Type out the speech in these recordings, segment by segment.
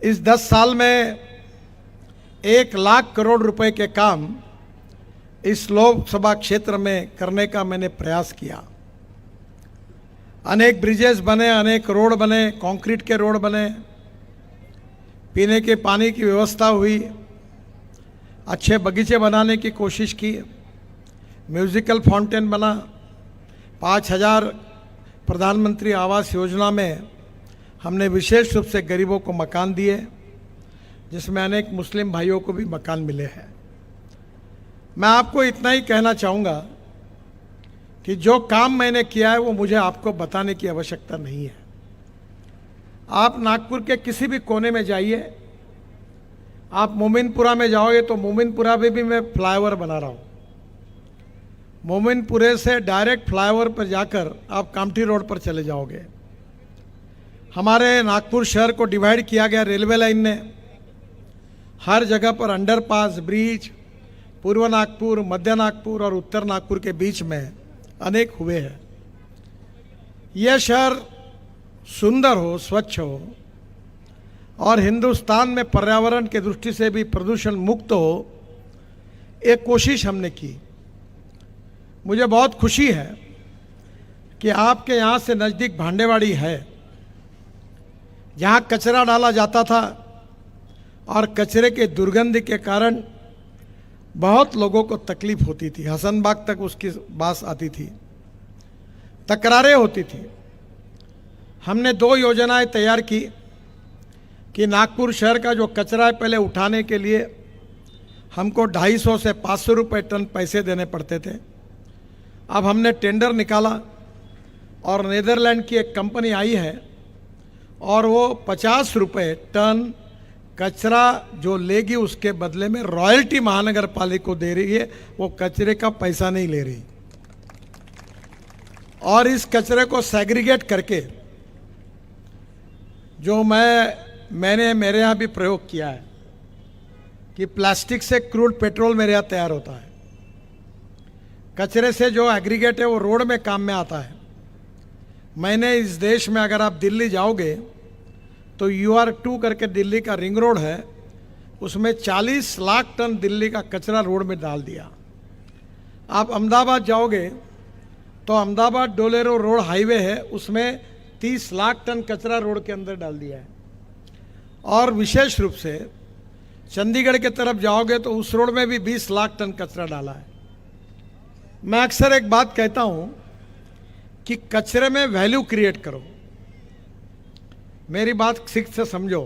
इस 10 साल में 1 लाख करोड़ रुपए के काम इस लोकसभा क्षेत्र में करने का मैंने प्रयास किया। अनेक ब्रिजेस बने, अनेक रोड बने, कंक्रीट के रोड बने, पीने के पानी की व्यवस्था हुई, अच्छे बगीचे बनाने की कोशिश की, म्यूजिकल फाउंटेन बना, 5000 प्रधानमंत्री आवास योजना में हमने विशेष रूप से गरीबों को मकान दिए, जिसमें अनेक मुस्लिम भाइयों को भी मकान मिले हैं। मैं आपको इतना ही कहना चाहूँगा कि जो काम मैंने किया है वो मुझे आपको बताने की आवश्यकता नहीं है। आप नागपुर के किसी भी कोने में जाइए, आप मोमिनपुरा में जाओगे तो मोमिनपुरा में भी मैं फ्लाईओवर बना रहा हूँ। मोमिनपुरे से डायरेक्ट फ्लाईओवर पर जाकर आप कामठी रोड पर चले जाओगे। हमारे नागपुर शहर को डिवाइड किया गया रेलवे लाइन ने। हर जगह पर अंडरपास, ब्रिज, पूर्व नागपुर, मध्य नागपुर और उत्तर नागपुर के बीच में अनेक हुए हैं। यह शहर सुंदर हो, स्वच्छ हो और हिंदुस्तान में पर्यावरण के दृष्टि से भी प्रदूषण मुक्त हो, एक कोशिश हमने की। मुझे बहुत खुशी है कि आपके यहाँ से नज़दीक भांडेवाड़ी है, जहाँ कचरा डाला जाता था और कचरे के दुर्गंध के कारण बहुत लोगों को तकलीफ होती थी। हसनबाग तक उसकी बात आती थी, तकरारें होती थी। हमने 2 योजनाएं तैयार की कि नागपुर शहर का जो कचरा है, पहले उठाने के लिए हमको 250 से 500 रुपये टन पैसे देने पड़ते थे। अब हमने टेंडर निकाला और नीदरलैंड की एक कंपनी आई है और वो 50 रुपये टन कचरा जो लेगी उसके बदले में रॉयल्टी महानगर पालिका को दे रही है। वो कचरे का पैसा नहीं ले रही। और इस कचरे को सेग्रीगेट करके, जो मैंने मेरे यहाँ भी प्रयोग किया है कि प्लास्टिक से क्रूड पेट्रोल मेरे यहाँ तैयार होता है। कचरे से जो एग्रीगेट है वो रोड में काम में आता है। मैंने इस देश में, अगर आप दिल्ली जाओगे तो UR2 करके दिल्ली का रिंग रोड है, उसमें 40 लाख टन दिल्ली का कचरा रोड में डाल दिया। आप अहमदाबाद जाओगे तो अहमदाबाद डोलेरो रोड हाईवे है, उसमें 30 लाख टन कचरा रोड के अंदर डाल दिया है। और विशेष रूप से चंडीगढ़ के तरफ जाओगे तो उस रोड में भी 20 लाख टन कचरा डाला है। मैं अक्सर एक बात कहता हूं कि कचरे में वैल्यू क्रिएट करो। मेरी बात ठीक से समझो,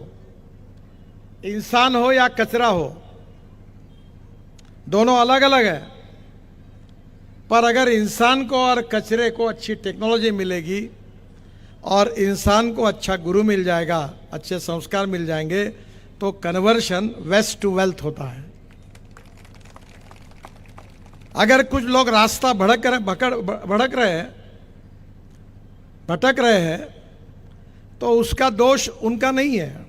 इंसान हो या कचरा हो, दोनों अलग अलग है। पर अगर इंसान को और कचरे को अच्छी टेक्नोलॉजी मिलेगी और इंसान को अच्छा गुरु मिल जाएगा, अच्छे संस्कार मिल जाएंगे, तो कन्वर्शन वेस्ट टू वेल्थ होता है। अगर कुछ लोग रास्ता भटक रहे हैं तो उसका दोष उनका नहीं है।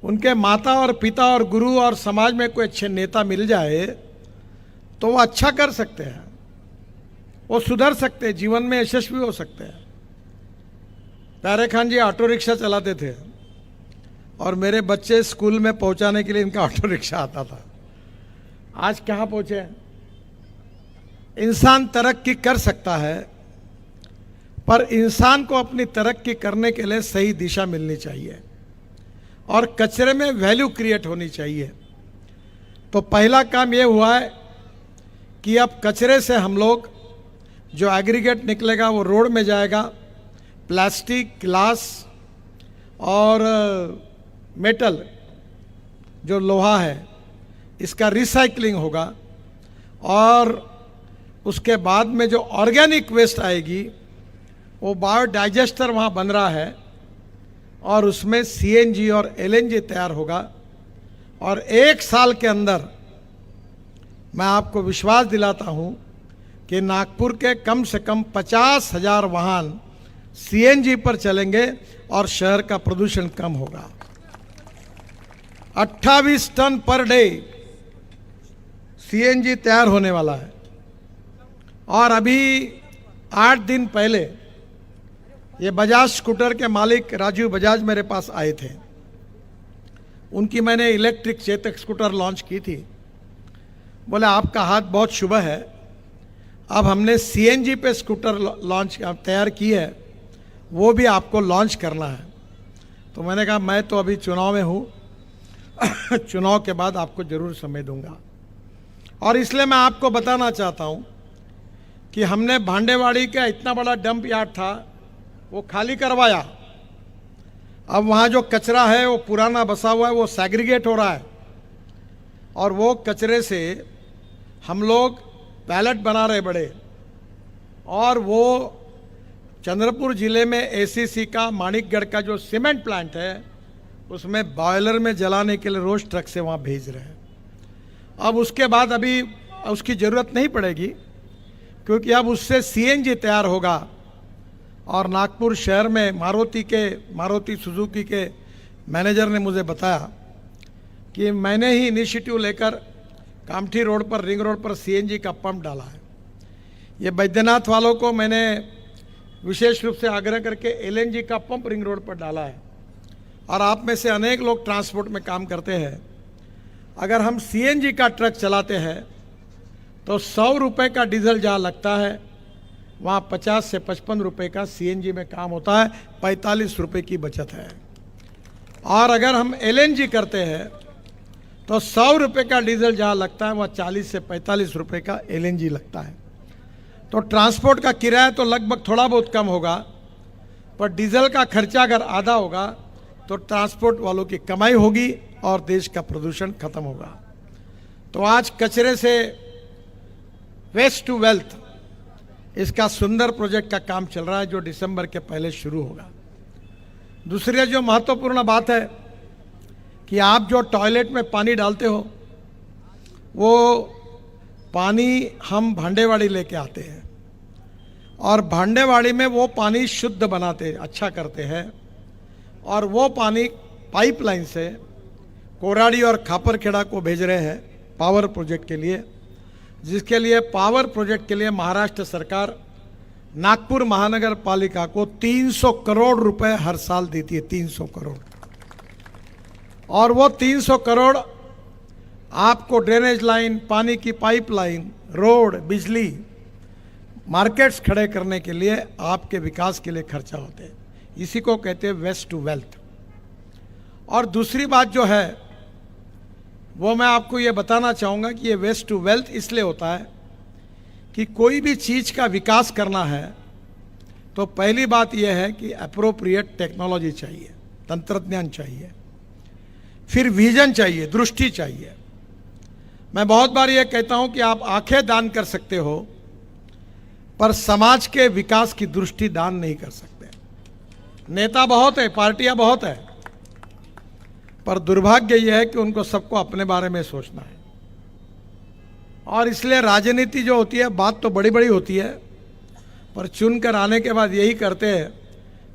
उनके माता और पिता और गुरु और समाज में कोई अच्छे नेता मिल जाए तो वो अच्छा कर सकते हैं, वो सुधर सकते हैं, जीवन में यशस्वी हो सकते हैं। प्यारे खान जी ऑटो रिक्शा चलाते थे और मेरे बच्चे स्कूल में पहुंचाने के लिए इनका ऑटो रिक्शा आता था। आज कहाँ पहुंचे? इंसान तरक्की कर सकता है, पर इंसान को अपनी तरक्की करने के लिए सही दिशा मिलनी चाहिए और कचरे में वैल्यू क्रिएट होनी चाहिए। तो पहला काम ये हुआ है कि अब कचरे से हम लोग, जो एग्रीगेट निकलेगा वो रोड में जाएगा, प्लास्टिक, ग्लास और मेटल, जो लोहा है, इसका रिसाइकलिंग होगा और उसके बाद में जो ऑर्गेनिक वेस्ट आएगी वो बायोडाइजेस्टर वहाँ बन रहा है और उसमें CNG और LNG तैयार होगा। और 1 साल के अंदर मैं आपको विश्वास दिलाता हूँ कि नागपुर के कम से कम 50,000 वाहन CNG पर चलेंगे और शहर का प्रदूषण कम होगा। 28 टन पर डे CNG तैयार होने वाला है। और अभी 8 दिन पहले ये बजाज स्कूटर के मालिक राजीव बजाज मेरे पास आए थे उनकी मैंने इलेक्ट्रिक चेतक स्कूटर लॉन्च की थी। बोले आपका हाथ बहुत शुभ है, अब हमने सीएनजी पे स्कूटर लॉन्च तैयार की है, वो भी आपको लॉन्च करना है। तो मैंने कहा मैं तो अभी चुनाव में हूँ चुनाव के बाद आपको ज़रूर समय दूंगा। और इसलिए मैं आपको बताना चाहता हूँ कि हमने भांडेवाड़ी का इतना बड़ा डंप यार्ड था वो खाली करवाया। अब वहाँ जो कचरा है वो पुराना बसा हुआ है, वो सेग्रीगेट हो रहा है और वो कचरे से हम लोग पैलेट बना रहे बड़े। और वो चंद्रपुर ज़िले में एसीसी का माणिकगढ़ का जो सीमेंट प्लांट है उसमें बॉयलर में जलाने के लिए रोज ट्रक से वहाँ भेज रहे हैं। अब उसके बाद अभी उसकी ज़रूरत नहीं पड़ेगी क्योंकि अब उससे सीएनजी तैयार होगा। और नागपुर शहर में मारुति सुजुकी के मैनेजर ने मुझे बताया कि मैंने ही इनिशिएटिव लेकर कामठी रोड पर, रिंग रोड पर सीएनजी का पंप डाला है। ये बैद्यनाथ वालों को मैंने विशेष रूप से आग्रह करके एलएनजी का पंप रिंग रोड पर डाला है। और आप में से अनेक लोग ट्रांसपोर्ट में काम करते हैं, अगर हम सीएनजी का ट्रक चलाते हैं तो 100 रुपये का डीजल जहाँ लगता है वहाँ 50 से 55 रुपये का सीएनजी में काम होता है, 45 रुपये की बचत है। और अगर हम एलएनजी करते हैं तो 100 रुपये का डीजल जहाँ लगता है वहाँ 40 से 45 रुपये का एलएनजी लगता है। तो ट्रांसपोर्ट का किराया तो लगभग थोड़ा बहुत कम होगा, पर डीजल का खर्चा अगर आधा होगा तो ट्रांसपोर्ट वालों की कमाई होगी और देश का प्रदूषण खत्म होगा। तो आज कचरे से वेस्ट टू वेल्थ, इसका सुंदर प्रोजेक्ट का काम चल रहा है जो दिसंबर के पहले शुरू होगा। दूसरी जो महत्वपूर्ण बात है कि आप जो टॉयलेट में पानी डालते हो वो पानी हम भांडेवाड़ी लेके आते हैं और भांडेवाड़ी में वो पानी शुद्ध बनाते, अच्छा करते हैं। और वो पानी पाइपलाइन से कोराड़ी और खापरखेड़ा को भेज रहे हैं पावर प्रोजेक्ट के लिए, जिसके लिए पावर प्रोजेक्ट के लिए महाराष्ट्र सरकार नागपुर महानगर पालिका को 300 करोड़ रुपए हर साल देती है, 300 करोड़। और वो 300 करोड़ आपको ड्रेनेज लाइन, पानी की पाइपलाइन, रोड, बिजली, मार्केट्स खड़े करने के लिए, आपके विकास के लिए खर्चा होते हैं। इसी को कहते हैं वेस्ट टू वेल्थ। और दूसरी बात जो है वो मैं आपको ये बताना चाहूँगा कि ये वेस्ट टू वेल्थ इसलिए होता है कि कोई भी चीज़ का विकास करना है तो पहली बात यह है कि अप्रोप्रिएट टेक्नोलॉजी चाहिए, तंत्रज्ञान चाहिए, फिर विजन चाहिए, दृष्टि चाहिए। मैं बहुत बार ये कहता हूँ कि आप आंखें दान कर सकते हो पर समाज के विकास की दृष्टि दान नहीं कर सकते। नेता बहुत है, पार्टियां बहुत है, पर दुर्भाग्य यह है कि उनको सबको अपने बारे में सोचना है। और इसलिए राजनीति जो होती है, बात तो बड़ी बड़ी होती है, पर चुनकर आने के बाद यही करते हैं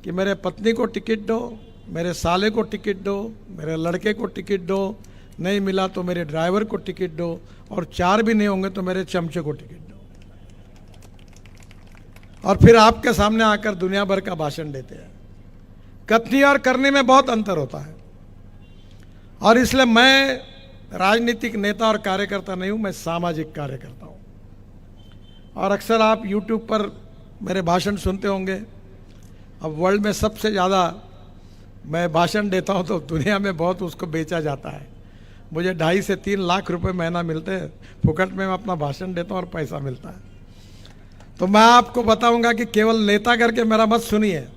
कि मेरे पत्नी को टिकट दो, मेरे साले को टिकट दो, मेरे लड़के को टिकट दो, नहीं मिला तो मेरे ड्राइवर को टिकट दो, और 4 भी नहीं होंगे तो मेरे चमचे को टिकट दो। और फिर आपके सामने आकर दुनिया भर का भाषण देते हैं। कथनी और करने में बहुत अंतर होता है। और इसलिए मैं राजनीतिक नेता और कार्यकर्ता नहीं हूँ, मैं सामाजिक कार्यकर्ता हूँ। और अक्सर आप YouTube पर मेरे भाषण सुनते होंगे। अब वर्ल्ड में सबसे ज़्यादा मैं भाषण देता हूँ तो दुनिया में बहुत उसको बेचा जाता है। मुझे 2.5 से 3 लाख रुपए महीना मिलते हैं, फुकट में मैं अपना भाषण देता हूँ और पैसा मिलता है। तो मैं आपको बताऊँगा कि केवल नेता करके मेरा मत सुनिए,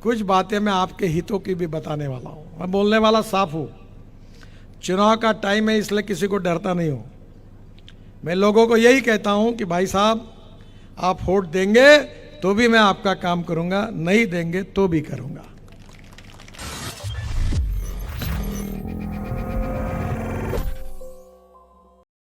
कुछ बातें मैं आपके हितों की भी बताने वाला हूँ। मैं बोलने वाला साफ हूँ। चुनाव का टाइम है इसलिए किसी को डरता नहीं हूँ। मैं लोगों को यही कहता हूँ कि भाई साहब आप वोट देंगे तो भी मैं आपका काम करूँगा, नहीं देंगे तो भी करूँगा।